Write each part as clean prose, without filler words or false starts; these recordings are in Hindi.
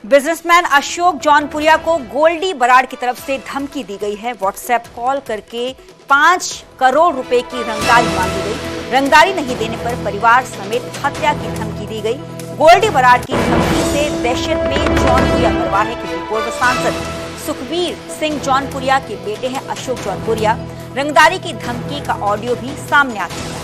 बिजनेसमैन अशोक जौनपुरिया को गोल्डी बराड़ की तरफ से धमकी दी गई है। व्हाट्सएप कॉल करके 5 करोड़ रुपए की रंगदारी मांगी गई। रंगदारी नहीं देने पर परिवार समेत हत्या की धमकी दी गई। गोल्डी बराड़ की धमकी से दहशत में जौनपुरिया परिवार है, क्योंकि पूर्व सांसद सुखबीर सिंह जौनपुरिया के बेटे हैं अशोक जौनपुरिया। रंगदारी की धमकी का ऑडियो भी सामने आ चुका है।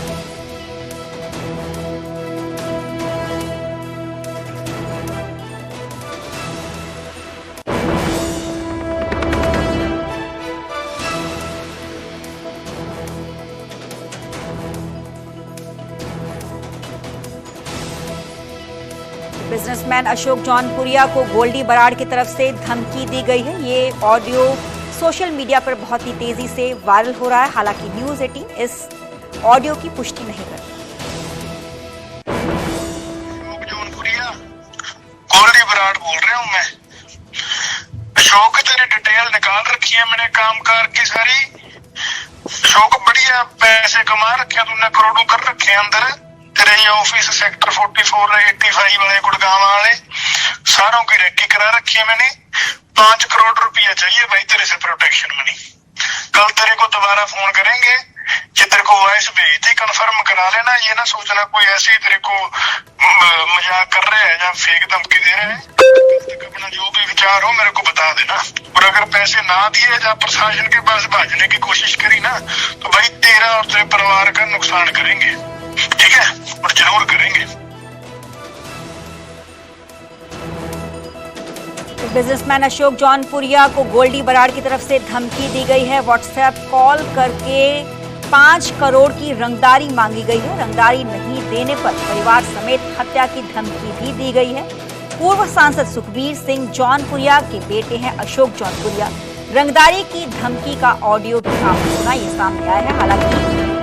बिजनेसमैन अशोक जौनपुरिया को गोल्डी बराड़ की तरफ से धमकी दी गई है। ये ऑडियो सोशल मीडिया पर बहुत ही तेजी से वायरल हो रहा है। हालांकि न्यूज़ 18 इस ऑडियो की पुष्टि नहीं करती। अशोक जौनपुरिया, गोल्डी बराड़ बोल रहा हूँ मैं। अशोक तेरी डिटेल निकाल रखी है मैंने कामकाज की सारी। अशोक बढ़िया पैसे कमा रखे, तूने करोड़ों कर रखे अंदर। तेरे ये ऑफिस सेक्टर 44 85 वाले गुड़गांव वाले सारों की रेकी करा रखी है मैंने। 5 करोड़ रुपया चाहिए भाई तेरे से प्रोटेक्शन मनी। कल तेरे को दोबारा फोन करेंगे कि तेरे को वॉइस भेज दी, कंफर्म करा लेना। ये ना सोचना कोई ऐसे ही तेरे को मजाक कर रहे हैं या फेक धमकी दे रहे हैं। कल तक अपना जो भी विचार हो मेरे को बता देना। और अगर पैसे ना दिए या प्रशासन के पास भाजने की कोशिश करी ना तो भाई तेरा और तेरे परिवार का नुकसान करेंगे, ठीक है? और जरूर करेंगे। बिजनेसमैन अशोक जौनपुरिया को गोल्डी बराड़ की तरफ से धमकी दी गई है। व्हाट्सएप कॉल करके 5 करोड़ की रंगदारी मांगी गई है। रंगदारी नहीं देने पर परिवार समेत हत्या की धमकी भी दी गई है। पूर्व सांसद सुखबीर सिंह जौनपुरिया के बेटे हैं अशोक जौनपुरिया। रंगदारी की धमकी का ऑडियो भी आपने सुना, ये सामने आया है। हालांकि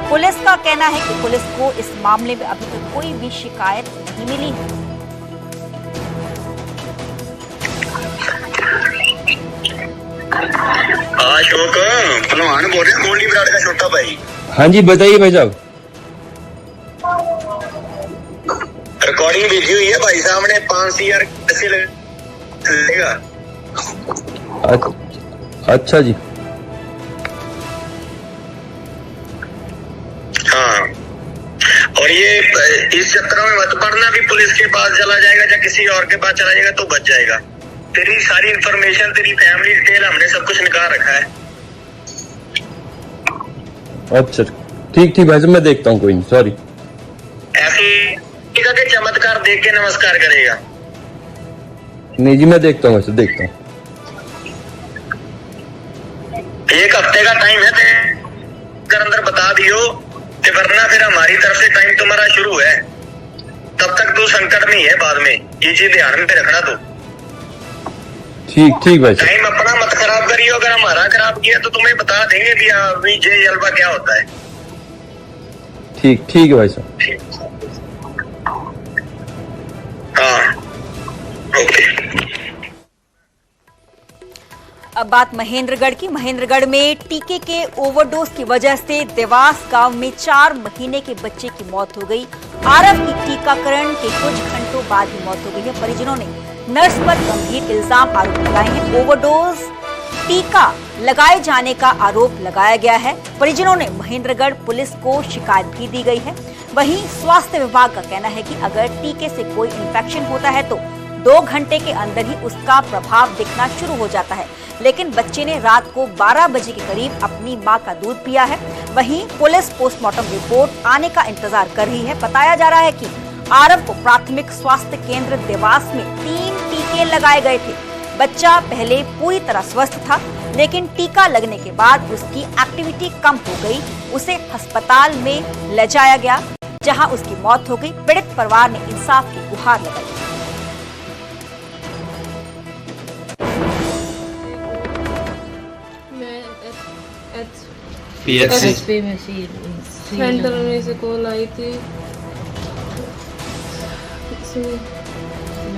पुलिस का कहना है कि पुलिस को इस मामले में अभी तक कोई भी शिकायत नहीं मिली है। अशोक पहलवान बोल रहे गोल्डी बराड़ का छोटा भाई। हाँ जी बताइए भाई साहब। रिकॉर्डिंग भेजी हुई है भाई साहब ने। 5,000 कैसे लगेगा? अच्छा जी। हाँ, और ये इस चक्कर में मत पड़ना भी पुलिस के पास चला जाएगा या किसी और के पास चला जाएगा तो बच जाएगा। तेरी सारी इंफॉर्मेशन, तेरी फैमिली डिटेल हमने सब कुछ निकाल रखा है। अच्छा ठीक भाई साहब, मैं देखता हूँ, कोई नहीं, सॉरी। ऐसे के चमत्कार देख के नमस्कार करेगा। नहीं जी, मैं देखता हूँ, वैसे देखता हूँ। 1 हफ्ते का टाइम है तेरे अंदर बता दियो, वरना फिर हमारी तरफ से टाइम तुम्हारा शुरू है। तब तक तू संकट में है, बाद में ये चीज ध्यान में रखना। तू ठीक भाई साहब। टाइम अपना मत खराब करियो। अगर हमारा खराब किया तो तुम्हें बता देंगे भी अभी ये जलवा क्या होता है। ठीक है भाई साहब। हाँ, ओके। अब बात महेंद्रगढ़ की। महेंद्रगढ़ में टीके के ओवरडोज की वजह से देवास गांव में 4 महीने के बच्चे की मौत हो गई। आरव की टीकाकरण के कुछ घंटों बाद ही मौत हो गई है। परिजनों ने नर्स पर गंभीर इल्जाम आरोप लगाए हैं। ओवरडोज टीका लगाए जाने का आरोप लगाया गया है। परिजनों ने महेंद्रगढ़ पुलिस को शिकायत भी दी गई है। वहीं स्वास्थ्य विभाग का कहना है कि अगर टीके से कोई इन्फेक्शन होता है तो 2 घंटे के अंदर ही उसका प्रभाव दिखना शुरू हो जाता है। लेकिन बच्चे ने रात को 12 बजे के करीब अपनी मां का दूध पिया है। वहीं पुलिस पोस्टमार्टम रिपोर्ट आने का इंतजार कर रही है। बताया जा रहा है कि आरव को प्राथमिक स्वास्थ्य केंद्र देवास में 3 टीके लगाए गए थे। बच्चा पहले पूरी तरह स्वस्थ था, लेकिन टीका लगने के बाद उसकी एक्टिविटी कम हो गई। उसे अस्पताल में ले जाया गया, जहां उसकी मौत हो गई। पीड़ित परिवार ने इंसाफ की गुहार लगाई। एचपी में सेंटर में से कॉल आई थी।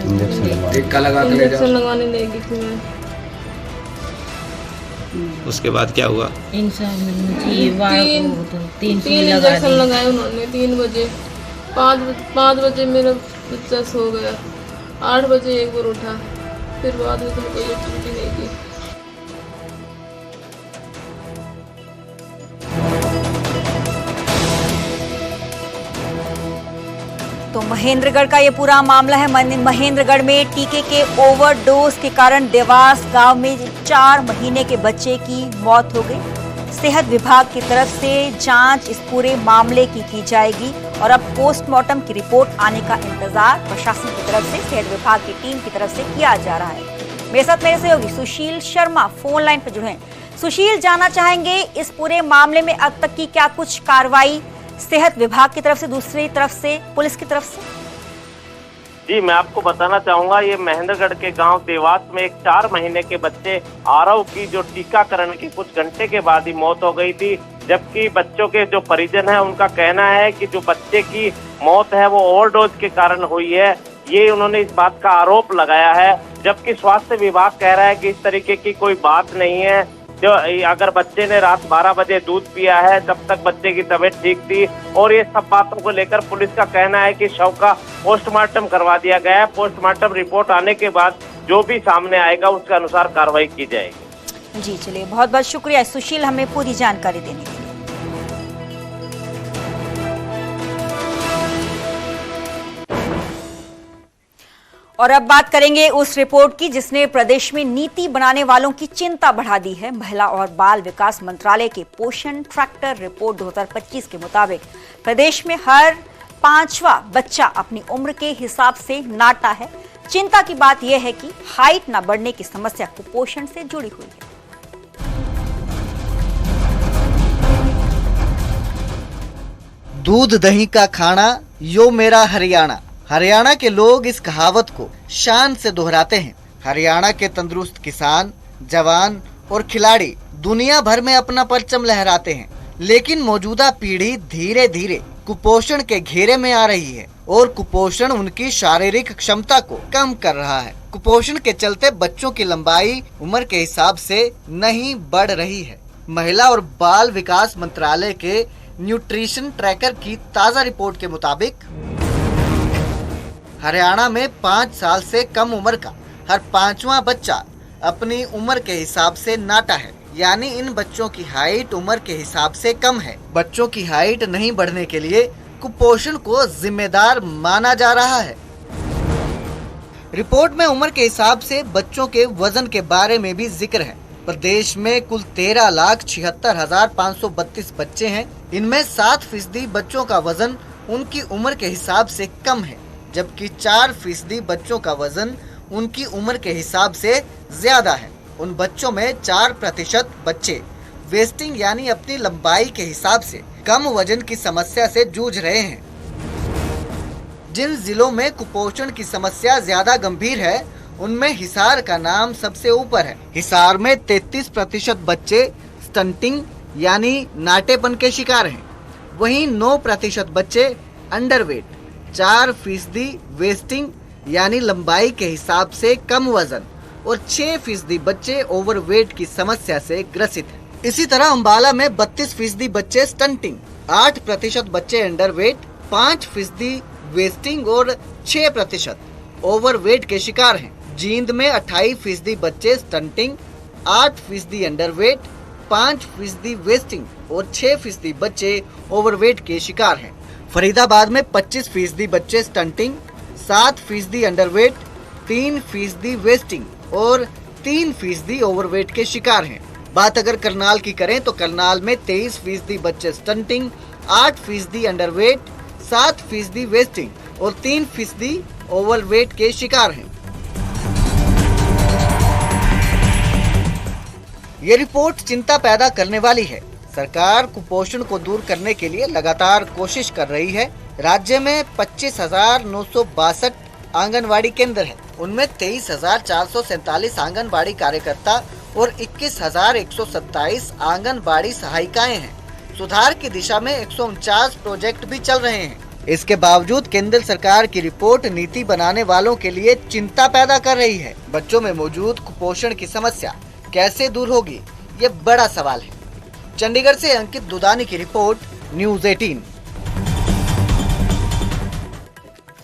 इंजेक्शन लगाने लगी थी मैं। उसके बाद क्या हुआ? तीन इंजेक्शन लगाए उन्होंने 3 बजे। 5 बजे मेरा बच्चा सो गया। 8 बजे एक बार उठा। फिर बाद में तो कोई एक्टिविटी नहीं की। तो महेंद्रगढ़ का ये पूरा मामला है। महेंद्रगढ़ में टीके के ओवरडोज के कारण देवास गांव में 4 महीने के बच्चे की मौत हो गई। सेहत विभाग की तरफ से जांच इस पूरे मामले की जाएगी और अब पोस्टमार्टम की रिपोर्ट आने का इंतजार प्रशासन की तरफ से, सेहत विभाग की टीम की तरफ से किया जा रहा है। मेरे साथ मेरे सहयोगी सुशील शर्मा फोन लाइन पर जुड़े हैं। सुशील, जानना चाहेंगे इस पूरे मामले में अब तक की क्या कुछ कार्रवाई सेहत विभाग की तरफ से, दूसरी तरफ से पुलिस की तरफ से? जी, मैं आपको बताना चाहूंगा, ये महेंद्रगढ़ के गांव देवास में एक 4 महीने के बच्चे आरव की जो टीकाकरण के कुछ घंटे के बाद ही मौत हो गई थी, जबकि बच्चों के जो परिजन है उनका कहना है कि जो बच्चे की मौत है वो ओवरडोज के कारण हुई है। ये उन्होंने इस बात का आरोप लगाया है, जबकि स्वास्थ्य विभाग कह रहा है कि इस तरीके की कोई बात नहीं है। जो अगर बच्चे ने रात 12 बजे दूध पिया है तब तक बच्चे की तबीयत ठीक थी, और ये सब बातों को लेकर पुलिस का कहना है कि शव का पोस्टमार्टम करवा दिया गया है। पोस्टमार्टम रिपोर्ट आने के बाद जो भी सामने आएगा उसके अनुसार कार्रवाई की जाएगी। जी चलिए, बहुत बहुत शुक्रिया सुशील हमें पूरी जानकारी देने के लिए। और अब बात करेंगे उस रिपोर्ट की जिसने प्रदेश में नीति बनाने वालों की चिंता बढ़ा दी है। महिला और बाल विकास मंत्रालय के पोषण ट्रैकर रिपोर्ट 2025 के मुताबिक प्रदेश में हर 5वां बच्चा अपनी उम्र के हिसाब से नाटा है। चिंता की बात यह है कि हाइट न बढ़ने की समस्या कुपोषण से जुड़ी हुई है। दूध दही का खाना यो मेरा हरियाणा। हरियाणा के लोग इस कहावत को शान से दोहराते हैं। हरियाणा के तंदुरुस्त किसान, जवान और खिलाड़ी दुनिया भर में अपना परचम लहराते हैं, लेकिन मौजूदा पीढ़ी धीरे धीरे कुपोषण के घेरे में आ रही है और कुपोषण उनकी शारीरिक क्षमता को कम कर रहा है। कुपोषण के चलते बच्चों की लंबाई उम्र के हिसाब से नहीं बढ़ रही है। महिला और बाल विकास मंत्रालय के न्यूट्रिशन ट्रैकर की ताज़ा रिपोर्ट के मुताबिक हरियाणा में 5 साल से कम उम्र का हर 5वां बच्चा अपनी उम्र के हिसाब से नाटा है, यानी इन बच्चों की हाइट उम्र के हिसाब से कम है। बच्चों की हाइट नहीं बढ़ने के लिए कुपोषण को जिम्मेदार माना जा रहा है। रिपोर्ट में उम्र के हिसाब से बच्चों के वजन के बारे में भी जिक्र है। प्रदेश में कुल 13,76,532 बच्चे हैं। इनमें 7% बच्चों का वजन उनकी उम्र के हिसाब से कम है, जबकि 4% बच्चों का वजन उनकी उम्र के हिसाब से ज्यादा है। उन बच्चों में 4% बच्चे वेस्टिंग यानी अपनी लंबाई के हिसाब से कम वजन की समस्या से जूझ रहे हैं। जिन जिलों में कुपोषण की समस्या ज्यादा गंभीर है उनमें हिसार का नाम सबसे ऊपर है। हिसार में 33% बच्चे स्टंटिंग यानी नाटेपन के शिकार हैं। वहीं 9% बच्चे अंडरवेट, 4% वेस्टिंग यानी लंबाई के हिसाब से कम वजन और 6% बच्चे ओवरवेट की समस्या से ग्रसित हैं। इसी तरह अम्बाला में 32% बच्चे स्टंटिंग, 8% बच्चे अंडरवेट, 5% वेस्टिंग और 6% ओवरवेट के शिकार हैं। जींद में 28% बच्चे स्टंटिंग, 8% अंडरवेट, 5% वेस्टिंग और 6% बच्चे ओवरवेट के शिकार हैं। फरीदाबाद में 25% बच्चे स्टंटिंग, 7% अंडरवेट, 3% वेस्टिंग और 3% ओवरवेट के शिकार हैं। बात अगर करनाल की करें तो करनाल में 23% बच्चे स्टंटिंग, 8% अंडरवेट, 7% वेस्टिंग और 3% ओवरवेट के शिकार हैं। ये रिपोर्ट चिंता पैदा करने वाली है। सरकार कुपोषण को दूर करने के लिए लगातार कोशिश कर रही है। राज्य में 25,962 आंगनवाड़ी केंद्र हैं। उनमें 23,447 आंगनवाड़ी कार्यकर्ता और 21,127 आंगनवाड़ी सहायिकाएं हैं। सुधार की दिशा में 149 प्रोजेक्ट भी चल रहे हैं। इसके बावजूद केंद्र सरकार की रिपोर्ट नीति बनाने वालों के लिए चिंता पैदा कर रही है। बच्चों में मौजूद कुपोषण की समस्या कैसे दूर होगी, ये बड़ा सवाल है। चंडीगढ़ से अंकित दुदानी की रिपोर्ट, न्यूज़ 18।